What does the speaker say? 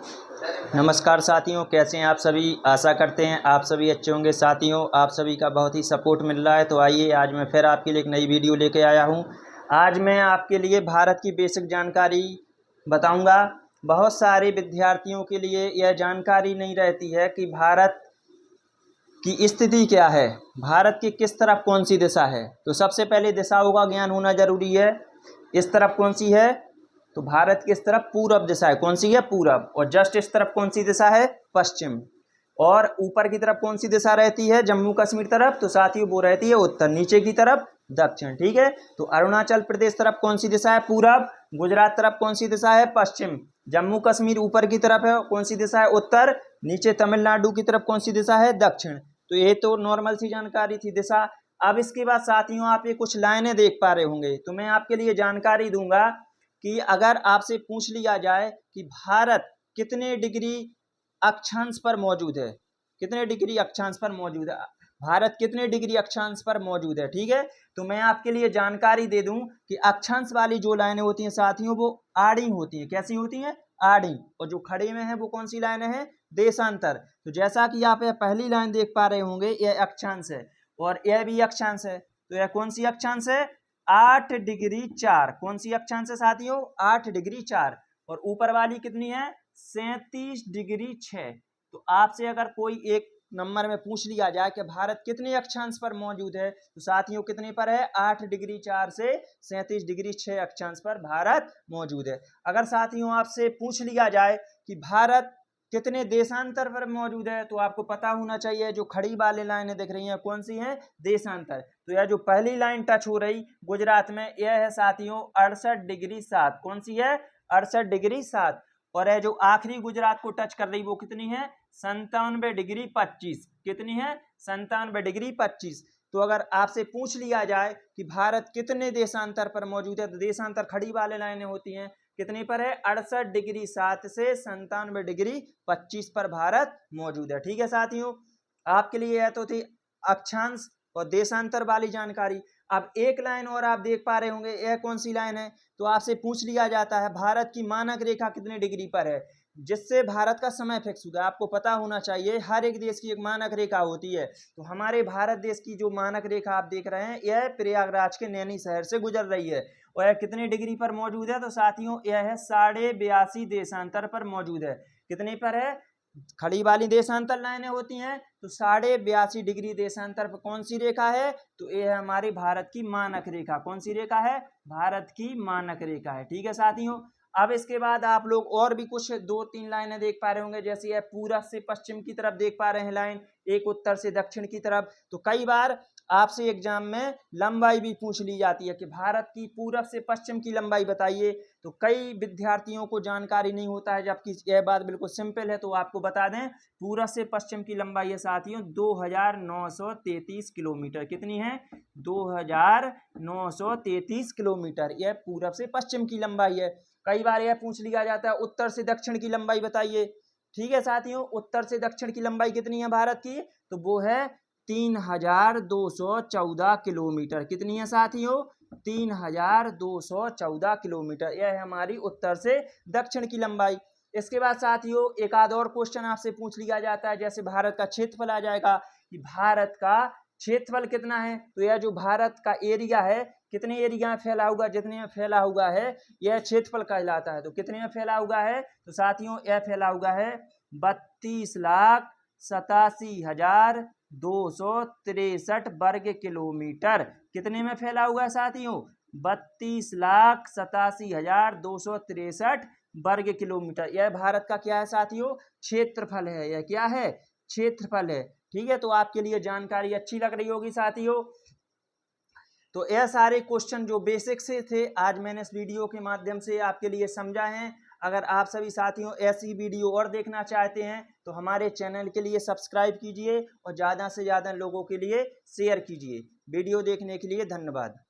नमस्कार साथियों, कैसे हैं आप सभी। आशा करते हैं आप सभी अच्छे होंगे। साथियों, आप सभी का बहुत ही सपोर्ट मिल रहा है, तो आइए आज मैं फिर आपके लिए एक नई वीडियो लेके आया हूं। आज मैं आपके लिए भारत की बेसिक जानकारी बताऊंगा। बहुत सारे विद्यार्थियों के लिए यह जानकारी नहीं रहती है कि भारत की स्थिति क्या है, भारत की किस तरफ कौन सी दिशा है। तो सबसे पहले दिशाओं का ज्ञान होना जरूरी है। इस तरफ कौन सी है, तो भारत की इस तरफ पूरब दिशा है। कौन सी है, पूरब। और जस्ट इस तरफ कौन सी दिशा है, पश्चिम। और ऊपर की तरफ कौन सी दिशा रहती है, जम्मू कश्मीर तरफ, तो साथियों वो रहती है उत्तर। नीचे की तरफ दक्षिण। ठीक है, तो अरुणाचल प्रदेश तरफ कौन सी दिशा है, पूरब। गुजरात तरफ कौन सी दिशा है, पश्चिम। जम्मू कश्मीर ऊपर की तरफ है, कौन सी दिशा है, उत्तर। नीचे तमिलनाडु की तरफ कौन सी दिशा है, दक्षिण। तो ये तो नॉर्मल सी जानकारी थी, दिशा। अब इसके बाद साथियों आप ये कुछ लाइनें देख पा रहे होंगे, तो मैं आपके लिए जानकारी दूंगा कि अगर आपसे पूछ लिया जाए कि भारत कितने डिग्री अक्षांश पर मौजूद है, कितने डिग्री अक्षांश पर मौजूद है, भारत कितने डिग्री अक्षांश पर मौजूद है। ठीक है, तो मैं आपके लिए जानकारी दे दूं कि अक्षांश वाली जो लाइनें होती हैं साथियों, वो आड़ी होती हैं। कैसी होती हैं, आड़ी। और जो खड़े में है वो कौन सी लाइनें हैं, देशांतर। तो जैसा कि आप यह पहली लाइन देख पा रहे होंगे, यह अक्षांश है और यह भी अक्षांश है। तो यह कौन सी अक्षांश है, 8 डिग्री 4। कौन सी अक्षांश है साथियों, 8 डिग्री 4। और ऊपर वाली कितनी है, 37 डिग्री 6। तो आपसे अगर कोई एक नंबर में पूछ लिया जाए कि भारत कितने अक्षांश पर मौजूद है, तो साथियों कितने पर है, 8 डिग्री 4 से 37 डिग्री 6 अक्षांश पर भारत मौजूद है। अगर साथियों आपसे पूछ लिया जाए कि भारत कितने देशांतर पर मौजूद है, तो आपको पता होना चाहिए जो खड़ी वाली लाइनें दिख रही हैं कौन सी हैं, देशांतर। तो यह जो पहली लाइन टच हो रही गुजरात में, यह है साथियों 68 डिग्री 7। कौन सी है, 68 डिग्री 7। और यह जो आखिरी गुजरात को टच कर रही वो कितनी है, 97 डिग्री 25। कितनी है, 97 डिग्री 25। तो अगर आपसे पूछ लिया जाए कि भारत कितने देशांतर पर मौजूद है, तो देशांतर खड़ी वाले लाइनें होती हैं, कितनी पर है, 68 डिग्री 7 से 97 डिग्री 25 पर भारत मौजूद है। ठीक है साथियों, आपके लिए यह तो थी अक्षांश और देशांतर वाली जानकारी। अब एक लाइन और आप देख पा रहे होंगे, यह कौन सी लाइन है, तो आपसे पूछ लिया जाता है भारत की मानक रेखा कितने डिग्री पर है, जिससे भारत का समय फिक्स होगा। आपको पता होना चाहिए हर एक देश की एक मानक रेखा होती है। तो हमारे भारत देश की जो मानक रेखा आप देख रहे हैं, यह प्रयागराज के नैनी शहर से गुजर रही है। और यह कितनी डिग्री पर मौजूद है, तो साथियों यह है 82.5 देशांतर पर मौजूद है। कितने पर है, खड़ी वाली देशांतर लाइनें होती हैं, तो 82.5 डिग्री देशांतर पर कौन सी रेखा है, तो यह है हमारी भारत की मानक रेखा। कौन सी रेखा है, भारत की मानक रेखा है। ठीक है साथियों, अब इसके बाद आप लोग और भी कुछ 2-3 लाइनें देख पा रहे होंगे, जैसे यह पूरब से पश्चिम की तरफ देख पा रहे हैं लाइन, एक उत्तर से दक्षिण की तरफ। तो कई बार आपसे एग्जाम में लंबाई भी पूछ ली जाती है कि भारत की पूरब से पश्चिम की लंबाई बताइए। तो कई विद्यार्थियों को जानकारी नहीं होता है, जबकि यह बात बिल्कुल सिंपल है। तो आपको बता दें, पूरब से पश्चिम की लंबाई है साथियों 2933 किलोमीटर। कितनी है, 2933 किलोमीटर। यह पूरब से पश्चिम की लंबाई है। कई बार यह पूछ लिया जाता है उत्तर से दक्षिण की लंबाई बताइए। ठीक है साथियों, उत्तर से दक्षिण की लंबाई कितनी है भारत की, तो वो है 3214 किलोमीटर। कितनी है साथियों, 3214 किलोमीटर। यह है हमारी उत्तर से दक्षिण की लंबाई। इसके बाद साथियों एक आध और क्वेश्चन आपसे पूछ लिया जाता है, जैसे भारत का क्षेत्रफल आ जाएगा कि भारत का क्षेत्रफल कितना है। तो यह जो भारत का एरिया है, कितने एरिया में फैला हुआ, जितने में फैला हुआ है, यह क्षेत्रफल कहलाता है। तो कितने में फैला हुआ है, तो साथियों यह फैला हुआ है 32,87,263 वर्ग किलोमीटर। कितने में फैला हुआ है साथियों, 32,87,263 वर्ग किलोमीटर। यह भारत का क्या है साथियों, क्षेत्रफल है। यह क्या है, क्षेत्रफल है। ठीक है, तो आपके लिए जानकारी अच्छी लग रही होगी साथियों। तो यह सारे क्वेश्चन जो बेसिक से थे, आज मैंने इस वीडियो के माध्यम से आपके लिए समझा है। अगर आप सभी साथियों ऐसी वीडियो और देखना चाहते हैं, तो हमारे चैनल के लिए सब्सक्राइब कीजिए और ज़्यादा से ज़्यादा लोगों के लिए शेयर कीजिए। वीडियो देखने के लिए धन्यवाद।